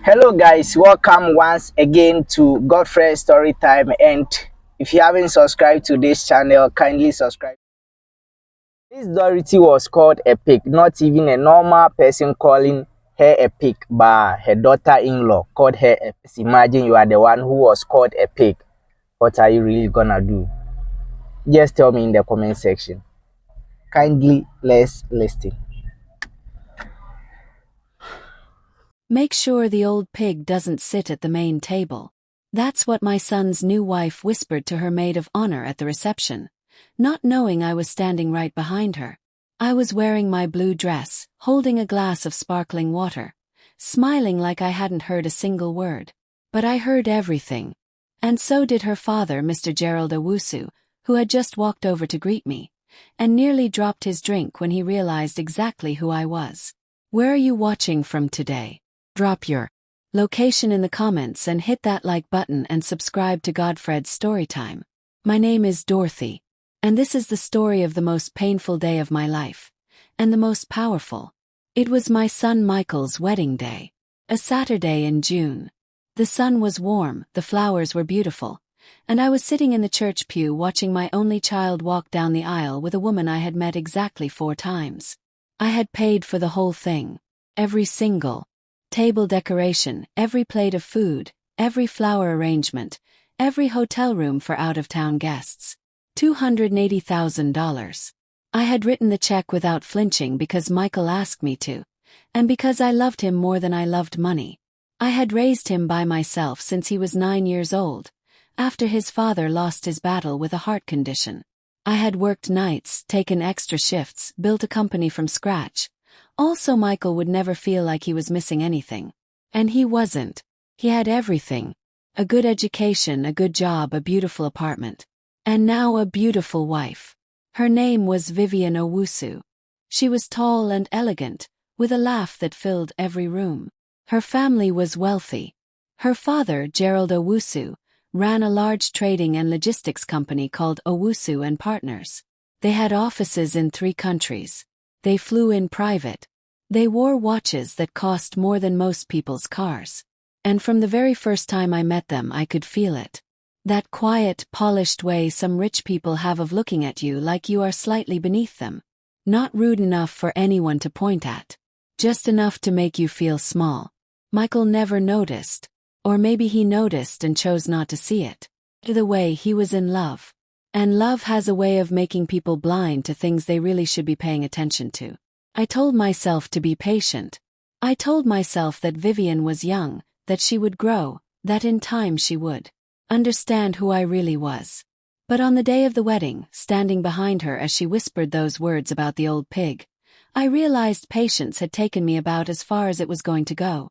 Hello guys, welcome once again to Godfrey Storytime, and if you haven't subscribed to this channel, kindly subscribe. This Dorothy was called a pig, not even a normal person calling her a pig, but her daughter-in-law called her a pig. Imagine you are the one who was called a pig. What are you really gonna do? Just tell me in the comment section. Kindly, let's listen. Make sure the old pig doesn't sit at the main table. That's what my son's new wife whispered to her maid of honor at the reception, not knowing I was standing right behind her. I was wearing my blue dress, holding a glass of sparkling water, smiling like I hadn't heard a single word. But I heard everything. And so did her father, Mr. Gerald Owusu, who had just walked over to greet me, and nearly dropped his drink when he realized exactly who I was. Where are you watching from today? Drop your location in the comments and hit that like button and subscribe to Godfred's Storytime. My name is Dorothy, and this is the story of the most painful day of my life, and the most powerful. It was my son Michael's wedding day, a Saturday in June. The sun was warm, the flowers were beautiful, and I was sitting in the church pew watching my only child walk down the aisle with a woman I had met exactly 4 times. I had paid for the whole thing, every single table decoration, every plate of food, every flower arrangement, every hotel room for out-of-town guests. $280,000. I had written the check without flinching because Michael asked me to, and because I loved him more than I loved money. I had raised him by myself since he was 9 years old, after his father lost his battle with a heart condition. I had worked nights, taken extra shifts, built a company from scratch. Also, Michael would never feel like he was missing anything. And he wasn't. He had everything. A good education, a good job, a beautiful apartment. And now a beautiful wife. Her name was Vivian Owusu. She was tall and elegant, with a laugh that filled every room. Her family was wealthy. Her father, Gerald Owusu, ran a large trading and logistics company called Owusu and Partners. They had offices in 3 countries. They flew in private. They wore watches that cost more than most people's cars. And from the very first time I met them, I could feel it. That quiet, polished way some rich people have of looking at you like you are slightly beneath them. Not rude enough for anyone to point at. Just enough to make you feel small. Michael never noticed. Or maybe he noticed and chose not to see it. Either way, he was in love. And love has a way of making people blind to things they really should be paying attention to. I told myself to be patient. I told myself that Vivian was young, that she would grow, that in time she would understand who I really was. But on the day of the wedding, standing behind her as she whispered those words about the old pig, I realized patience had taken me about as far as it was going to go.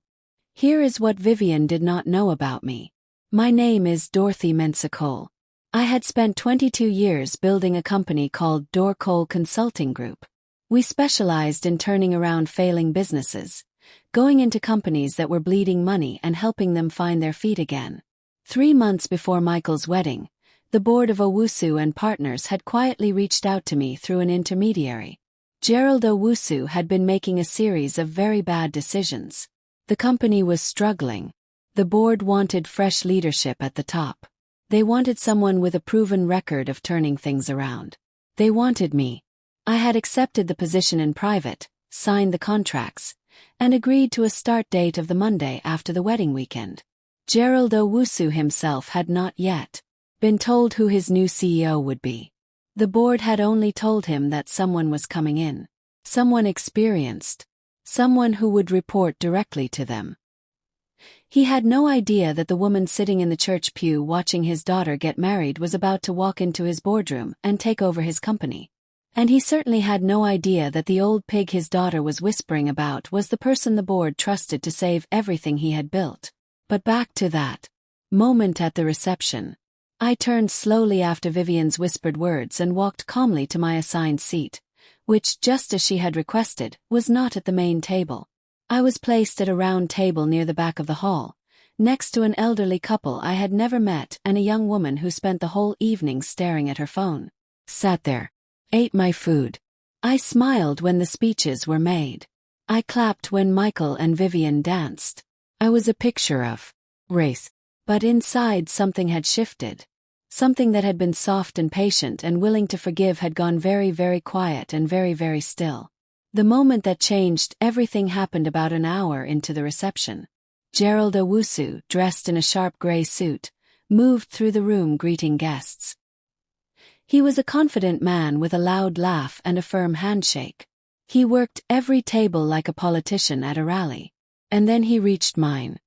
Here is what Vivian did not know about me. My name is Dorothy Mensah-Cole. I had spent 22 years building a company called Dor Cole Consulting Group. We specialized in turning around failing businesses, going into companies that were bleeding money and helping them find their feet again. 3 months before Michael's wedding, the board of Owusu and Partners had quietly reached out to me through an intermediary. Gerald Owusu had been making a series of very bad decisions. The company was struggling. The board wanted fresh leadership at the top. They wanted someone with a proven record of turning things around. They wanted me. I had accepted the position in private, signed the contracts, and agreed to a start date of the Monday after the wedding weekend. Gerald Owusu himself had not yet been told who his new CEO would be. The board had only told him that someone was coming in. Someone experienced. Someone who would report directly to them. He had no idea that the woman sitting in the church pew watching his daughter get married was about to walk into his boardroom and take over his company. And he certainly had no idea that the old pig his daughter was whispering about was the person the board trusted to save everything he had built. But back to that moment at the reception. I turned slowly after Vivian's whispered words and walked calmly to my assigned seat, which, just as she had requested, was not at the main table. I was placed at a round table near the back of the hall, next to an elderly couple I had never met and a young woman who spent the whole evening staring at her phone. Sat there. Ate my food. I smiled when the speeches were made. I clapped when Michael and Vivian danced. I was a picture of race. But inside something had shifted. Something that had been soft and patient and willing to forgive had gone very, very quiet and very, very still. The moment that changed everything happened about an hour into the reception. Gerald Owusu, dressed in a sharp gray suit, moved through the room greeting guests. He was a confident man with a loud laugh and a firm handshake. He worked every table like a politician at a rally. And then he reached mine.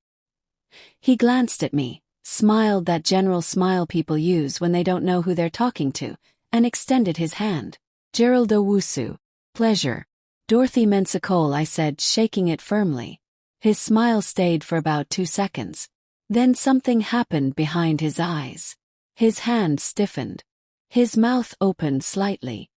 He glanced at me, smiled that general smile people use when they don't know who they're talking to, and extended his hand. Gerald Owusu. Pleasure. Dorothy Mensah-Cole, I said, shaking it firmly. His smile stayed for about 2 seconds. Then something happened behind his eyes. His hand stiffened. His mouth opened slightly.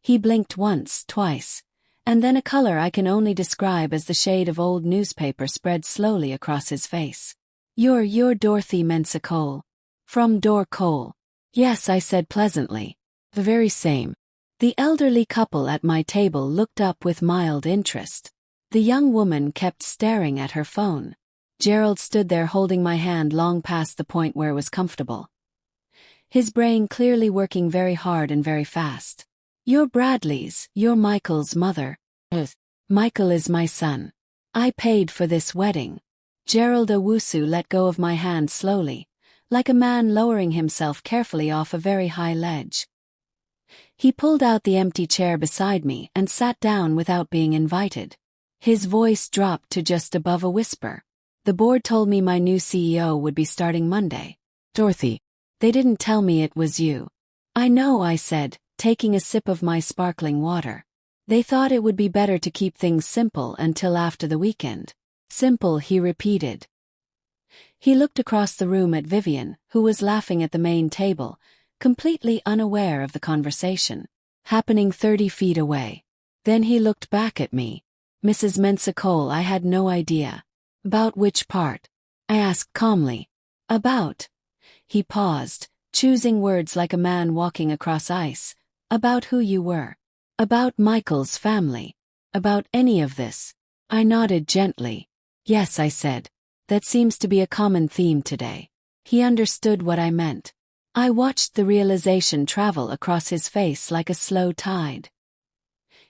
He blinked once, twice, and then a color I can only describe as the shade of old newspaper spread slowly across his face. You're Dorothy Mensah-Cole. From Dor Cole. Yes, I said pleasantly. The very same. The elderly couple at my table looked up with mild interest. The young woman kept staring at her phone. Gerald stood there holding my hand long past the point where it was comfortable. His brain clearly working very hard and very fast. You're Bradley's, you're Michael's mother. Michael is my son. I paid for this wedding. Gerald Owusu let go of my hand slowly, like a man lowering himself carefully off a very high ledge. He pulled out the empty chair beside me and sat down without being invited. His voice dropped to just above a whisper. The board told me my new CEO would be starting Monday. Dorothy, they didn't tell me it was you. I know, I said, taking a sip of my sparkling water. They thought it would be better to keep things simple until after the weekend. Simple, he repeated. He looked across the room at Vivian, who was laughing at the main table, completely unaware of the conversation, happening 30 feet away. Then he looked back at me. Mrs. Mensah-Cole, I had no idea. About which part? I asked calmly. About. He paused, choosing words like a man walking across ice. About who you were. About Michael's family. About any of this. I nodded gently. Yes, I said. That seems to be a common theme today. He understood what I meant. I watched the realization travel across his face like a slow tide.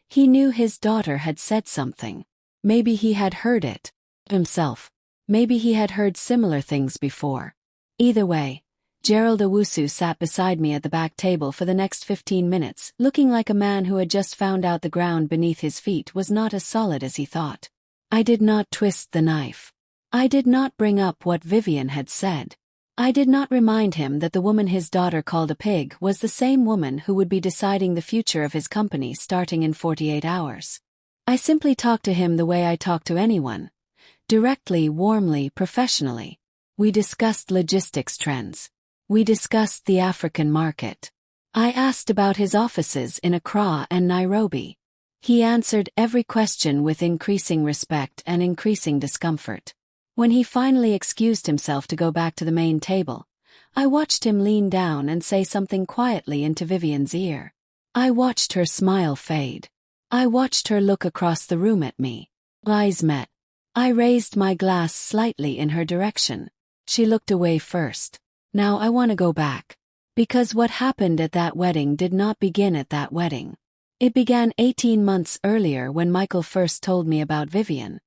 He knew his daughter had said something. Maybe he had heard it himself. Maybe he had heard similar things before. Either way, Gerald Owusu sat beside me at the back table for the next 15 minutes, looking like a man who had just found out the ground beneath his feet was not as solid as he thought. I did not twist the knife. I did not bring up what Vivian had said. I did not remind him that the woman his daughter called a pig was the same woman who would be deciding the future of his company starting in 48 hours. I simply talked to him the way I talk to anyone. Directly, warmly, professionally. We discussed logistics trends. We discussed the African market. I asked about his offices in Accra and Nairobi. He answered every question with increasing respect and increasing discomfort. When he finally excused himself to go back to the main table, I watched him lean down and say something quietly into Vivian's ear. I watched her smile fade. I watched her look across the room at me. Eyes met. I raised my glass slightly in her direction. She looked away first. Now I want to go back. Because what happened at that wedding did not begin at that wedding. It began 18 months earlier when Michael first told me about Vivian.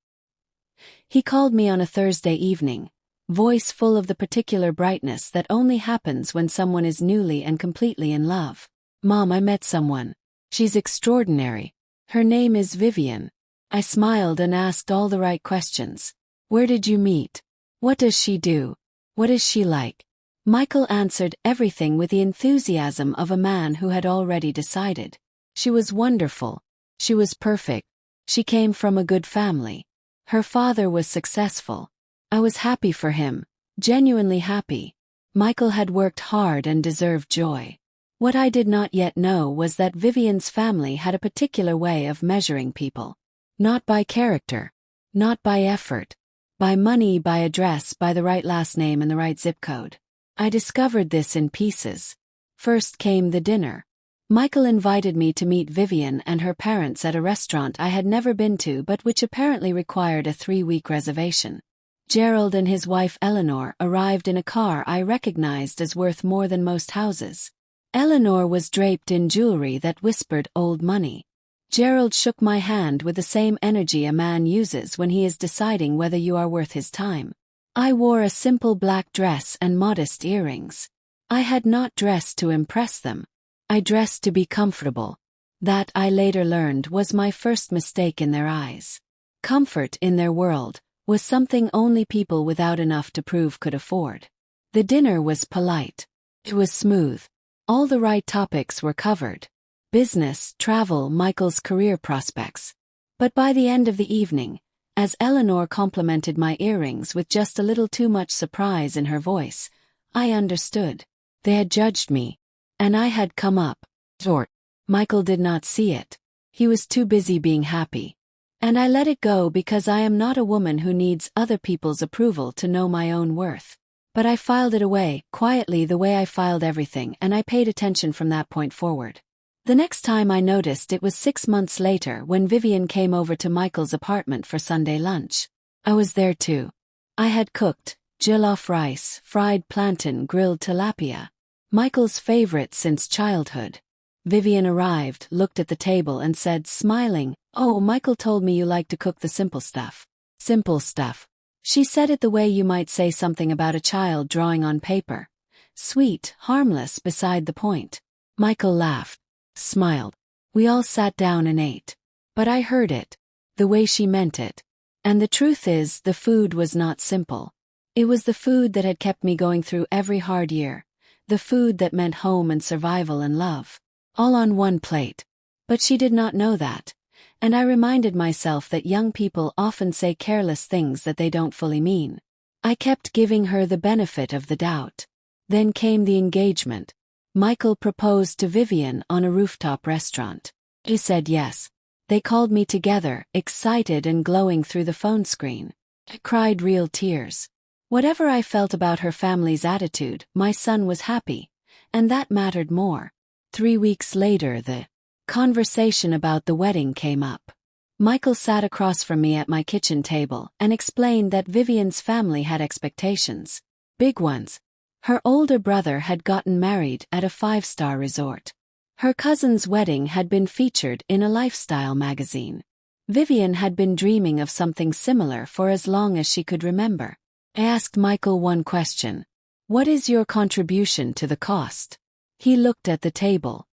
He called me on a Thursday evening, voice full of the particular brightness that only happens when someone is newly and completely in love. Mom, I met someone. She's extraordinary. Her name is Vivian. I smiled and asked all the right questions. Where did you meet? What does she do? What is she like? Michael answered everything with the enthusiasm of a man who had already decided. She was wonderful. She was perfect. She came from a good family. Her father was successful. I was happy for him, genuinely happy. Michael had worked hard and deserved joy. What I did not yet know was that Vivian's family had a particular way of measuring people. Not by character. Not by effort. By money, by address, by the right last name and the right zip code. I discovered this in pieces. First came the dinner. Michael invited me to meet Vivian and her parents at a restaurant I had never been to but which apparently required a 3-week reservation. Gerald and his wife Eleanor arrived in a car I recognized as worth more than most houses. Eleanor was draped in jewelry that whispered old money. Gerald shook my hand with the same energy a man uses when he is deciding whether you are worth his time. I wore a simple black dress and modest earrings. I had not dressed to impress them. I dressed to be comfortable. That, I later learned, was my first mistake in their eyes. Comfort in their world was something only people without enough to prove could afford. The dinner was polite. It was smooth. All the right topics were covered. Business, travel, Michael's career prospects. But by the end of the evening, as Eleanor complimented my earrings with just a little too much surprise in her voice, I understood. They had judged me. And I had come up short. Michael did not see it. He was too busy being happy. And I let it go because I am not a woman who needs other people's approval to know my own worth. But I filed it away, quietly, the way I filed everything, and I paid attention from that point forward. The next time I noticed it was 6 months later when Vivian came over to Michael's apartment for Sunday lunch. I was there too. I had cooked jollof rice, fried plantain, grilled tilapia. Michael's favorite since childhood. Vivian arrived, looked at the table and said, smiling, "Oh, Michael told me you like to cook the simple stuff." Simple stuff. She said it the way you might say something about a child drawing on paper. Sweet, harmless, beside the point. Michael laughed, smiled. We all sat down and ate. But I heard it. The way she meant it. And the truth is, the food was not simple. It was the food that had kept me going through every hard year. The food that meant home and survival and love. All on one plate. But she did not know that. And I reminded myself that young people often say careless things that they don't fully mean. I kept giving her the benefit of the doubt. Then came the engagement. Michael proposed to Vivian on a rooftop restaurant. He said yes. They called me together, excited and glowing through the phone screen. I cried real tears. Whatever I felt about her family's attitude, my son was happy. And that mattered more. 3 weeks later, the conversation about the wedding came up. Michael sat across from me at my kitchen table and explained that Vivian's family had expectations. Big ones. Her older brother had gotten married at a 5-star resort. Her cousin's wedding had been featured in a lifestyle magazine. Vivian had been dreaming of something similar for as long as she could remember. I asked Michael one question. What is your contribution to the cost? He looked at the table.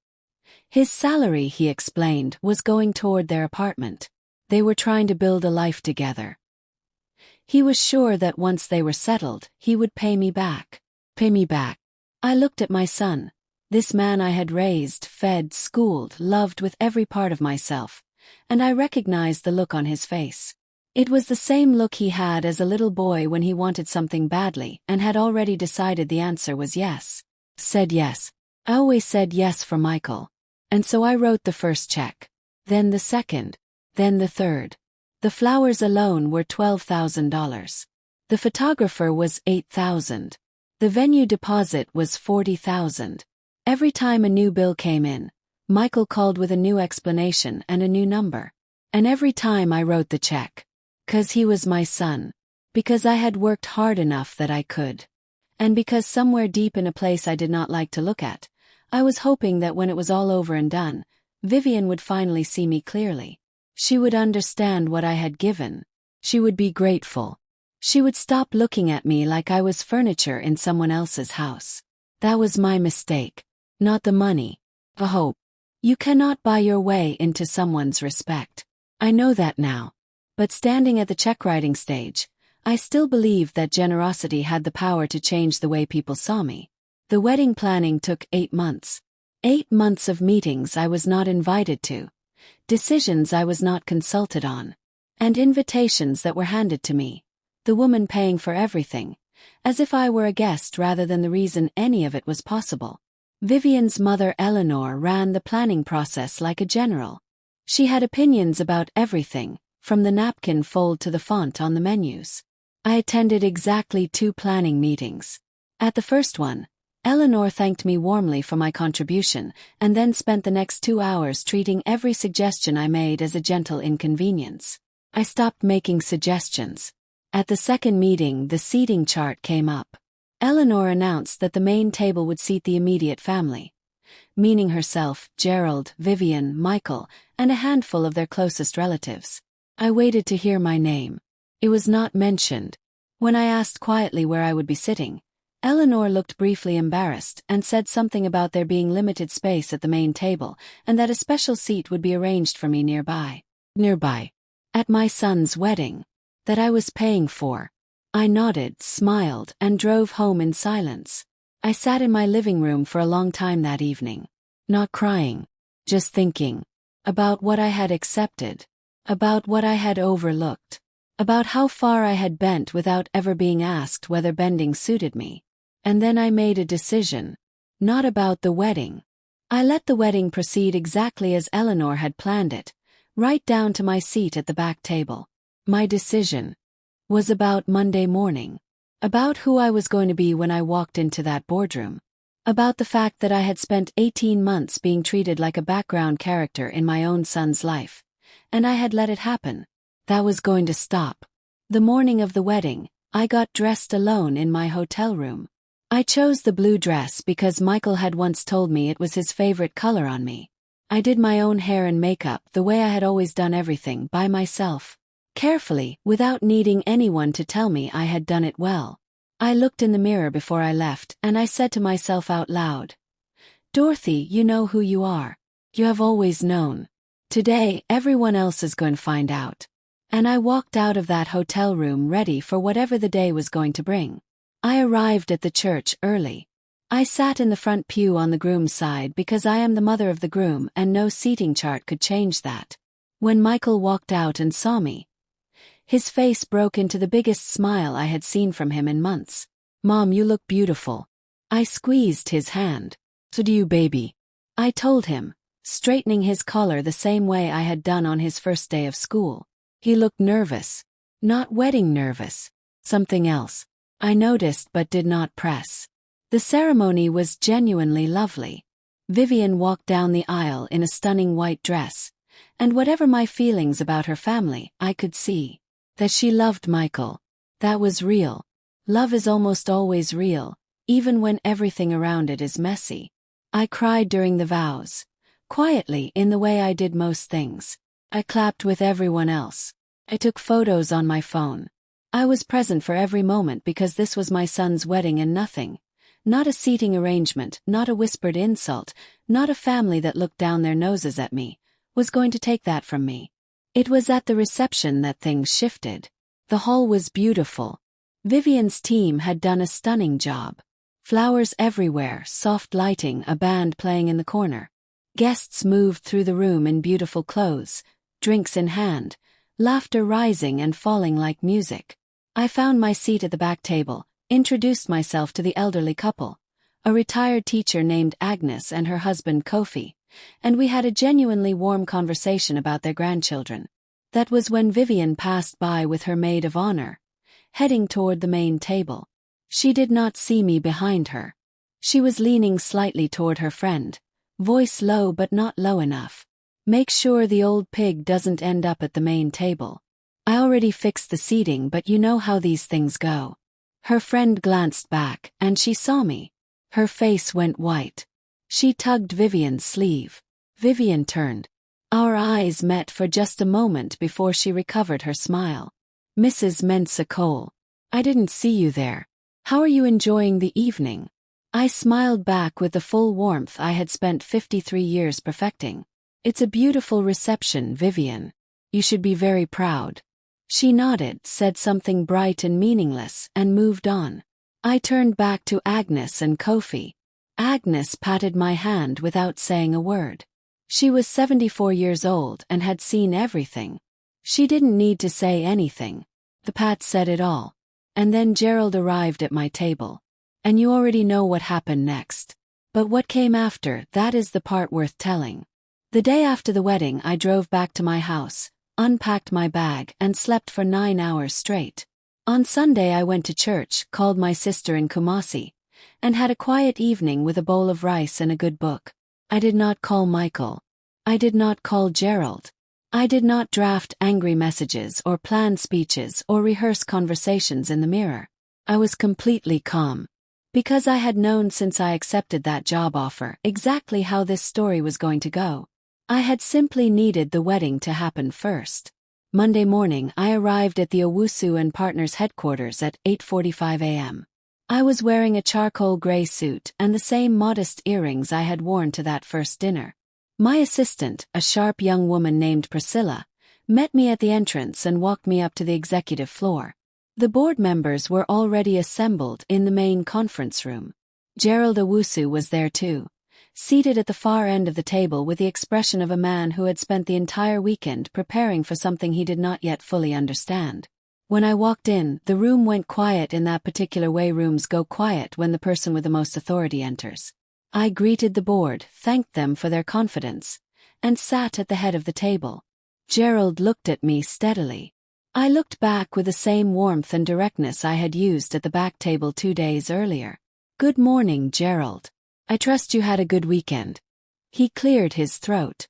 His salary, he explained, was going toward their apartment. They were trying to build a life together. He was sure that once they were settled, he would pay me back. Pay me back. I looked at my son. This man I had raised, fed, schooled, loved with every part of myself. And I recognized the look on his face. It was the same look he had as a little boy when he wanted something badly and had already decided the answer was yes. Said yes. I always said yes for Michael. And so I wrote the first check. Then the second. Then the third. The flowers alone were $12,000. The photographer was $8,000. The venue deposit was $40,000. Every time a new bill came in, Michael called with a new explanation and a new number. And every time I wrote the check. 'Cause he was my son. Because I had worked hard enough that I could. And because somewhere deep in a place I did not like to look at, I was hoping that when it was all over and done, Vivian would finally see me clearly. She would understand what I had given. She would be grateful. She would stop looking at me like I was furniture in someone else's house. That was my mistake. Not the money. The hope. You cannot buy your way into someone's respect. I know that now. But standing at the check-writing stage, I still believed that generosity had the power to change the way people saw me. The wedding planning took 8 months. 8 months of meetings I was not invited to. Decisions I was not consulted on. And invitations that were handed to me. The woman paying for everything. As if I were a guest rather than the reason any of it was possible. Vivian's mother Eleanor ran the planning process like a general. She had opinions about everything, from the napkin fold to the font on the menus. I attended exactly 2 planning meetings. At the first one, Eleanor thanked me warmly for my contribution and then spent the next 2 hours treating every suggestion I made as a gentle inconvenience. I stopped making suggestions. At the second meeting, the seating chart came up. Eleanor announced that the main table would seat the immediate family, meaning herself, Gerald, Vivian, Michael, and a handful of their closest relatives. I waited to hear my name. It was not mentioned. When I asked quietly where I would be sitting, Eleanor looked briefly embarrassed and said something about there being limited space at the main table and that a special seat would be arranged for me nearby. At my son's wedding. That I was paying for. I nodded, smiled, and drove home in silence. I sat in my living room for a long time that evening. Not crying. Just thinking. About what I had accepted. About what I had overlooked. About how far I had bent without ever being asked whether bending suited me. And then I made a decision. Not about the wedding. I let the wedding proceed exactly as Eleanor had planned it, right down to my seat at the back table. My decision was about Monday morning. About who I was going to be when I walked into that boardroom. About the fact that I had spent 18 months being treated like a background character in my own son's life. And I had let it happen. That was going to stop. The morning of the wedding, I got dressed alone in my hotel room. I chose the blue dress because Michael had once told me it was his favorite color on me. I did my own hair and makeup the way I had always done everything by myself. Carefully, without needing anyone to tell me I had done it well. I looked in the mirror before I left and I said to myself out loud, "Dorothy, you know who you are. You have always known. Today, everyone else is going to find out." And I walked out of that hotel room ready for whatever the day was going to bring. I arrived at the church early. I sat in the front pew on the groom's side because I am the mother of the groom and no seating chart could change that. When Michael walked out and saw me, his face broke into the biggest smile I had seen from him in months. "Mom, you look beautiful." I squeezed his hand. "So do you, baby," I told him, straightening his collar the same way I had done on his first day of school. He looked nervous. Not wedding nervous. Something else. I noticed but did not press. The ceremony was genuinely lovely. Vivian walked down the aisle in a stunning white dress, and whatever my feelings about her family, I could see that she loved Michael. That was real. Love is almost always real, even when everything around it is messy. I cried during the vows, quietly in the way I did most things. I clapped with everyone else. I took photos on my phone. I was present for every moment because this was my son's wedding and nothing. Not a seating arrangement, not a whispered insult, not a family that looked down their noses at me, was going to take that from me. It was at the reception that things shifted. The hall was beautiful. Vivian's team had done a stunning job. Flowers everywhere, soft lighting, a band playing in the corner. Guests moved through the room in beautiful clothes, drinks in hand, laughter rising and falling like music. I found my seat at the back table, introduced myself to the elderly couple, a retired teacher named Agnes and her husband Kofi, and we had a genuinely warm conversation about their grandchildren. That was when Vivian passed by with her maid of honor, heading toward the main table. She did not see me behind her. She was leaning slightly toward her friend, voice low but not low enough. "Make sure the old pig doesn't end up at the main table. I already fixed the seating, but you know how these things go." Her friend glanced back, and she saw me. Her face went white. She tugged Vivian's sleeve. Vivian turned. Our eyes met for just a moment before she recovered her smile. "Mrs. Mensah Cole. I didn't see you there. How are you enjoying the evening?" I smiled back with the full warmth I had spent 53 years perfecting. "It's a beautiful reception, Vivian. You should be very proud." She nodded, said something bright and meaningless, and moved on. I turned back to Agnes and Kofi. Agnes patted my hand without saying a word. She was 74 years old and had seen everything. She didn't need to say anything. The pat said it all. And then Gerald arrived at my table. And you already know what happened next. But what came after, that is the part worth telling. The day after the wedding, I drove back to my house, unpacked my bag, and slept for 9 hours straight. On Sunday I went to church, called my sister in Kumasi, and had a quiet evening with a bowl of rice and a good book. I did not call Michael. I did not call Gerald. I did not draft angry messages or plan speeches or rehearse conversations in the mirror. I was completely calm. Because I had known since I accepted that job offer exactly how this story was going to go. I had simply needed the wedding to happen first. Monday morning I arrived at the Owusu and Partners headquarters at 8:45 a.m. I was wearing a charcoal gray suit and the same modest earrings I had worn to that first dinner. My assistant, a sharp young woman named Priscilla, met me at the entrance and walked me up to the executive floor. The board members were already assembled in the main conference room. Gerald Owusu was there too, seated at the far end of the table with the expression of a man who had spent the entire weekend preparing for something he did not yet fully understand. When I walked in, the room went quiet in that particular way rooms go quiet when the person with the most authority enters. I greeted the board, thanked them for their confidence, and sat at the head of the table. Gerald looked at me steadily. I looked back with the same warmth and directness I had used at the back table 2 days earlier. "Good morning, Gerald. I trust you had a good weekend." He cleared his throat.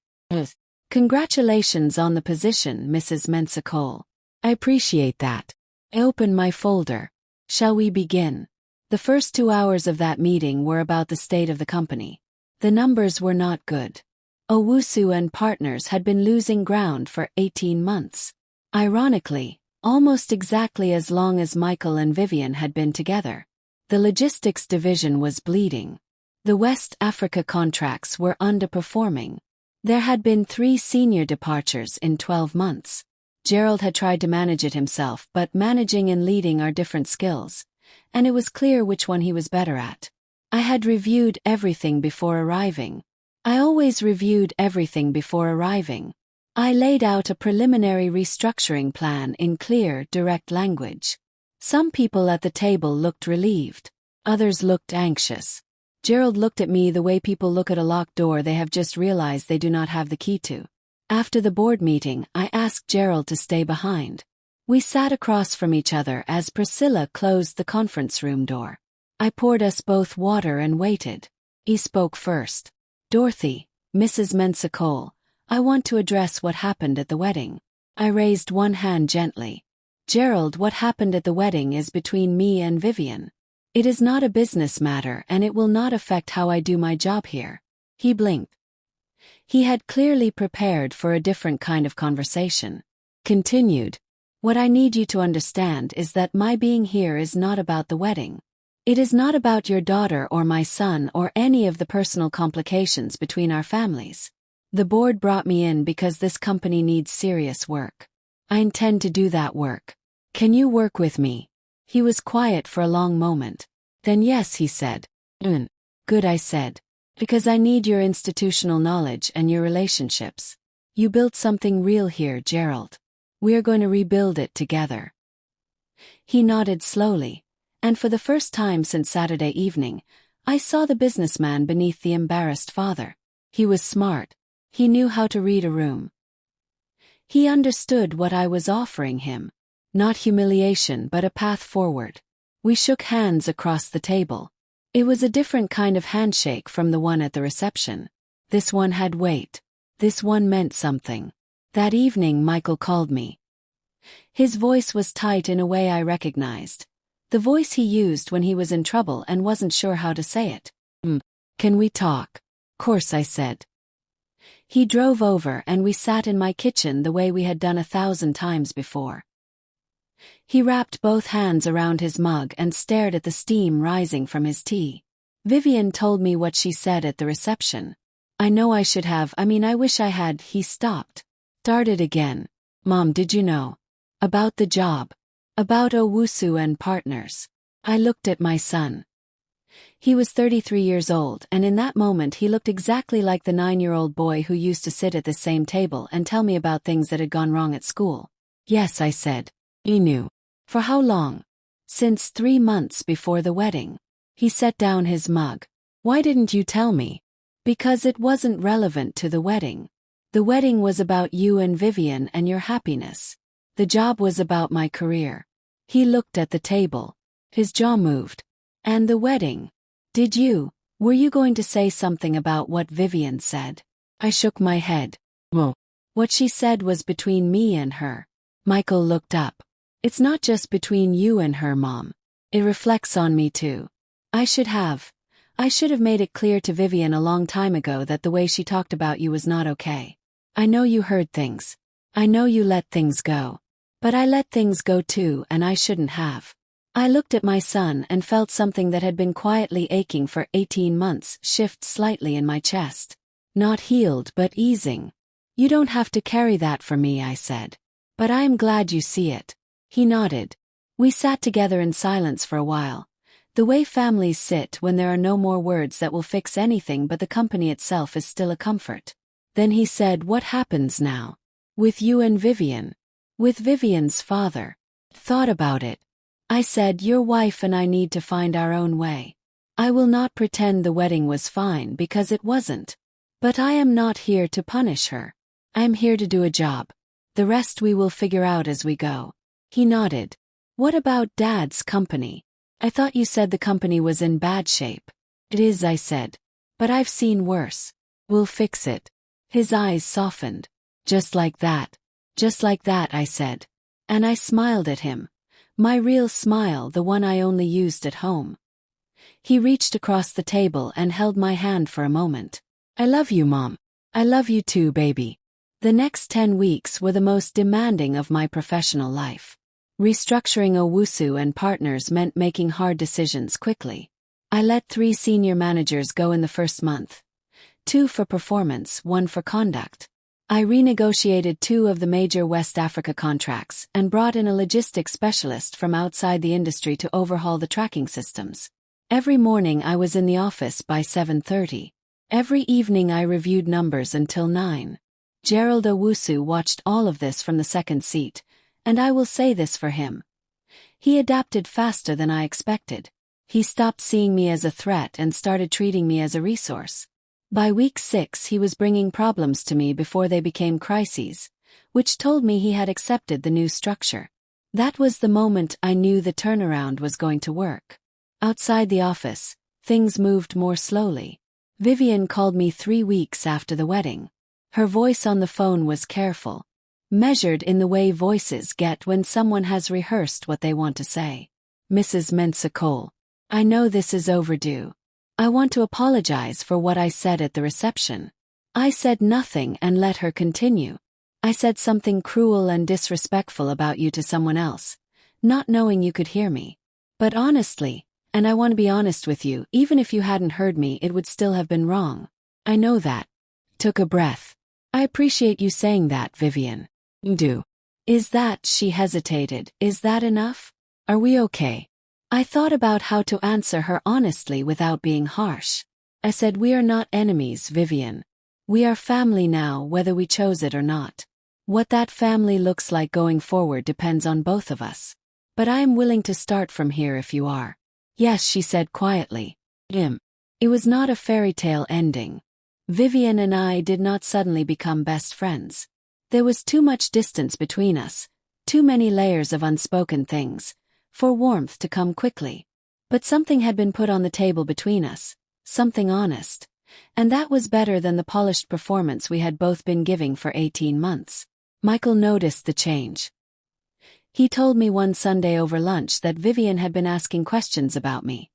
"Congratulations on the position, Mrs. Mensah-Cole. I appreciate that." I opened my folder. "Shall we begin?" The first 2 hours of that meeting were about the state of the company. The numbers were not good. Owusu and Partners had been losing ground for 18 months. Ironically, almost exactly as long as Michael and Vivian had been together. The logistics division was bleeding. The West Africa contracts were underperforming. There had been 3 senior departures in 12 months. Gerald had tried to manage it himself, but managing and leading are different skills, and it was clear which one he was better at. I had reviewed everything before arriving. I always reviewed everything before arriving. I laid out a preliminary restructuring plan in clear, direct language. Some people at the table looked relieved. Others looked anxious. Gerald looked at me the way people look at a locked door they have just realized they do not have the key to. After the board meeting, I asked Gerald to stay behind. We sat across from each other as Priscilla closed the conference room door. I poured us both water and waited. He spoke first. "Dorothy, Mrs. Mensah-Cole, I want to address what happened at the wedding." I raised one hand gently. "Gerald, what happened at the wedding is between me and Vivian. It is not a business matter and it will not affect how I do my job here." He blinked. He had clearly prepared for a different kind of conversation. Continued. "What I need you to understand is that my being here is not about the wedding. It is not about your daughter or my son or any of the personal complications between our families. The board brought me in because this company needs serious work. I intend to do that work. Can you work with me?" He was quiet for a long moment. "Then yes," he said. "Good," I said. "Because I need your institutional knowledge and your relationships. You built something real here, Gerald. We are going to rebuild it together." He nodded slowly, and for the first time since Saturday evening, I saw the businessman beneath the embarrassed father. He was smart. He knew how to read a room. He understood what I was offering him. Not humiliation but a path forward. We shook hands across the table. It was a different kind of handshake from the one at the reception. This one had weight. This one meant something. That evening Michael called me. His voice was tight in a way I recognized. The voice he used when he was in trouble and wasn't sure how to say it. "Can we talk?" "Course," I said. He drove over and we sat in my kitchen the way we had done 1,000 times before. He wrapped both hands around his mug and stared at the steam rising from his tea. "Vivian told me what she said at the reception. I know I should have, I wish I had." He stopped. Started again. "Mom, did you know? About the job. About Owusu and Partners." I looked at my son. He was 33 years old, and in that moment he looked exactly like the 9-year-old boy who used to sit at the same table and tell me about things that had gone wrong at school. "Yes," I said. "He knew." "For how long?" "Since 3 months before the wedding." He set down his mug. "Why didn't you tell me?" "Because it wasn't relevant to the wedding. The wedding was about you and Vivian and your happiness. The job was about my career." He looked at the table. His jaw moved. "And the wedding? Were you going to say something about what Vivian said?" I shook my head. "Well, What she said was between me and her. Michael looked up. It's not just between you and her, Mom. It reflects on me too. I should have made it clear to Vivian a long time ago that the way she talked about you was not okay. I know you heard things. I know you let things go. But I let things go too, and I shouldn't have. I looked at my son and felt something that had been quietly aching for 18 months shift slightly in my chest. Not healed, but easing. You don't have to carry that for me, I said. But I am glad you see it. He nodded. We sat together in silence for a while. The way families sit when there are no more words that will fix anything but the company itself is still a comfort. Then he said, what happens now? With you and Vivian? With Vivian's father? Thought about it. I said, your wife and I need to find our own way. I will not pretend the wedding was fine because it wasn't. But I am not here to punish her. I am here to do a job. The rest we will figure out as we go. He nodded. What about Dad's company? I thought you said the company was in bad shape. It is, I said. But I've seen worse. We'll fix it. His eyes softened. Just like that. Just like that, I said. And I smiled at him. My real smile, the one I only used at home. He reached across the table and held my hand for a moment. I love you, Mom. I love you too, baby. The next 10 weeks were the most demanding of my professional life. Restructuring Owusu and Partners meant making hard decisions quickly. I let 3 senior managers go in the first month. 2 for performance, 1 for conduct. I renegotiated 2 of the major West Africa contracts and brought in a logistics specialist from outside the industry to overhaul the tracking systems. Every morning I was in the office by 7:30. Every evening I reviewed numbers until 9. Gerald Owusu watched all of this from the second seat, and I will say this for him. He adapted faster than I expected. He stopped seeing me as a threat and started treating me as a resource. By week 6 he was bringing problems to me before they became crises, which told me he had accepted the new structure. That was the moment I knew the turnaround was going to work. Outside the office, things moved more slowly. Vivian called me 3 weeks after the wedding. Her voice on the phone was careful, measured in the way voices get when someone has rehearsed what they want to say. Mrs. Mensah-Cole, I know this is overdue. I want to apologize for what I said at the reception. I said nothing and let her continue. I said something cruel and disrespectful about you to someone else, not knowing you could hear me. But honestly, and I want to be honest with you, even if you hadn't heard me, it would still have been wrong. I know that. Took a breath. I appreciate you saying that, Vivian. Do. Is that, she hesitated, is that enough? Are we okay? I thought about how to answer her honestly without being harsh. I said, we are not enemies, Vivian. We are family now, whether we chose it or not. What that family looks like going forward depends on both of us. But I am willing to start from here if you are. Yes, she said quietly. It was not a fairy tale ending. Vivian and I did not suddenly become best friends. There was too much distance between us, too many layers of unspoken things, for warmth to come quickly. But something had been put on the table between us, something honest, and that was better than the polished performance we had both been giving for 18 months. Michael noticed the change. He told me one Sunday over lunch that Vivian had been asking questions about me.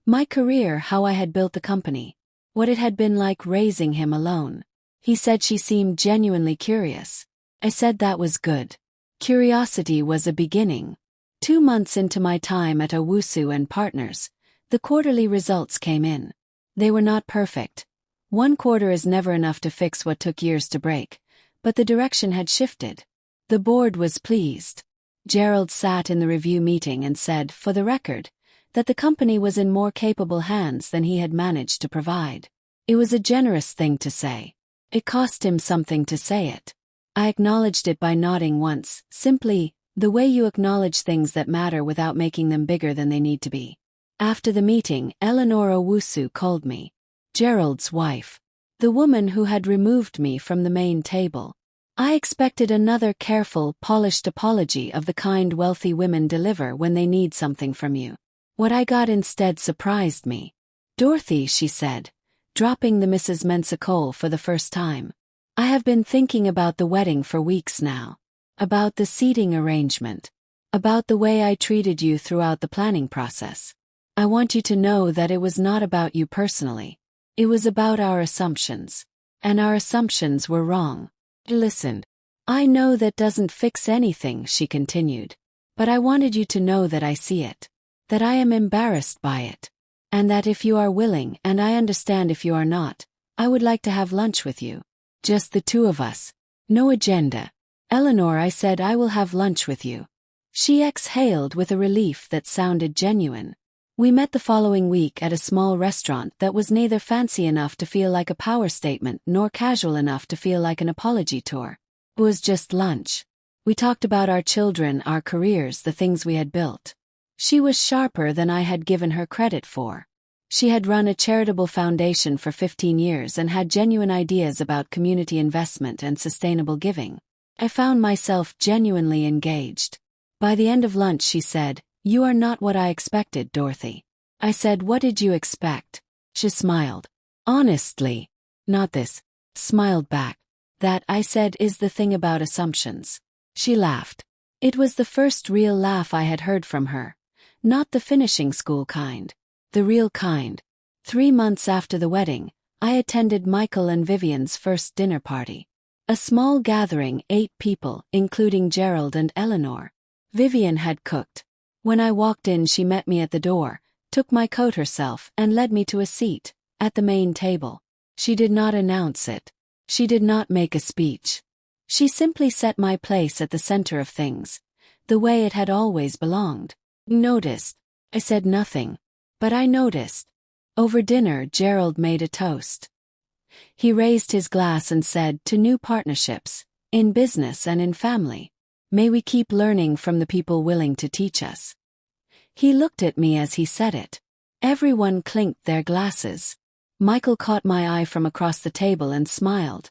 My career, how I had built the company, what it had been like raising him alone. He said she seemed genuinely curious. I said that was good. Curiosity was a beginning. 2 months into my time at Owusu and Partners, the quarterly results came in. They were not perfect. 1 quarter is never enough to fix what took years to break, but the direction had shifted. The board was pleased. Gerald sat in the review meeting and said, for the record, that the company was in more capable hands than he had managed to provide. It was a generous thing to say. It cost him something to say it. I acknowledged it by nodding once, simply, the way you acknowledge things that matter without making them bigger than they need to be. After the meeting, Eleanor Owusu called me. Gerald's wife. The woman who had removed me from the main table. I expected another careful, polished apology of the kind wealthy women deliver when they need something from you. What I got instead surprised me. Dorothy, she said, dropping the Mrs. Mensah-Cole for the first time. I have been thinking about the wedding for weeks now. About the seating arrangement. About the way I treated you throughout the planning process. I want you to know that it was not about you personally. It was about our assumptions. And our assumptions were wrong. Listen. I know that doesn't fix anything, she continued. But I wanted you to know that I see it. That I am embarrassed by it. And that if you are willing, and I understand if you are not, I would like to have lunch with you. Just the two of us. No agenda. Eleanor, I said, I will have lunch with you. She exhaled with a relief that sounded genuine. We met the following week at a small restaurant that was neither fancy enough to feel like a power statement nor casual enough to feel like an apology tour. It was just lunch. We talked about our children, our careers, the things we had built. She was sharper than I had given her credit for. She had run a charitable foundation for 15 years and had genuine ideas about community investment and sustainable giving. I found myself genuinely engaged. By the end of lunch she said, "You are not what I expected, Dorothy." I said, "What did you expect?" She smiled. "Honestly, not this." Smiled back. "That," I said, "is the thing about assumptions." She laughed. It was the first real laugh I had heard from her. Not the finishing school kind. The real kind. 3 months after the wedding, I attended Michael and Vivian's first dinner party. A small gathering, 8 people, including Gerald and Eleanor. Vivian had cooked. When I walked in, she met me at the door, took my coat herself, and led me to a seat, at the main table. She did not announce it. She did not make a speech. She simply set my place at the center of things, the way it had always belonged. Noticed. I said nothing. But I noticed. Over dinner, Gerald made a toast. He raised his glass and said, "To new partnerships, in business and in family. May we keep learning from the people willing to teach us." He looked at me as he said it. Everyone clinked their glasses. Michael caught my eye from across the table and smiled.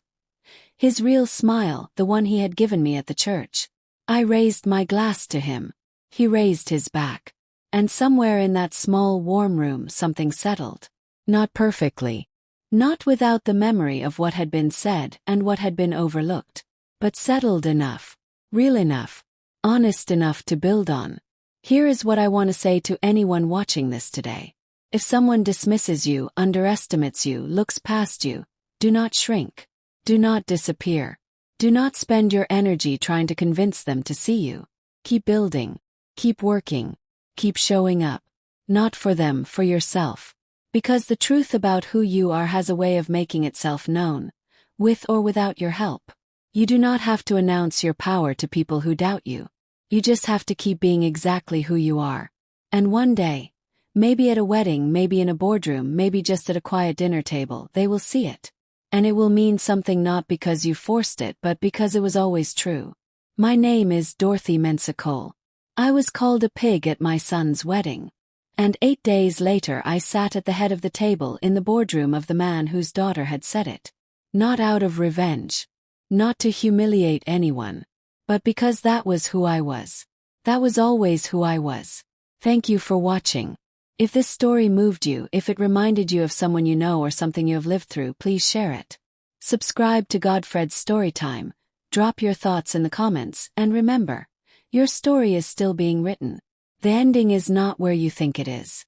His real smile, the one he had given me at the church. I raised my glass to him. He raised his back. And somewhere in that small warm room something settled. Not perfectly. Not without the memory of what had been said and what had been overlooked. But settled enough. Real enough. Honest enough to build on. Here is what I want to say to anyone watching this today. If someone dismisses you, underestimates you, looks past you, do not shrink. Do not disappear. Do not spend your energy trying to convince them to see you. Keep building. Keep working. Keep showing up. Not for them, for yourself. Because the truth about who you are has a way of making itself known, with or without your help. You do not have to announce your power to people who doubt you. You just have to keep being exactly who you are. And one day, maybe at a wedding, maybe in a boardroom, maybe just at a quiet dinner table, they will see it. And it will mean something, not because you forced it, but because it was always true. My name is Dorothy Mensah Cole. I was called a pig at my son's wedding. And 8 days later I sat at the head of the table in the boardroom of the man whose daughter had said it. Not out of revenge. Not to humiliate anyone. But because that was who I was. That was always who I was. Thank you for watching. If this story moved you, if it reminded you of someone you know or something you have lived through, please share it. Subscribe to Godfred's Storytime, drop your thoughts in the comments, and remember, your story is still being written. The ending is not where you think it is.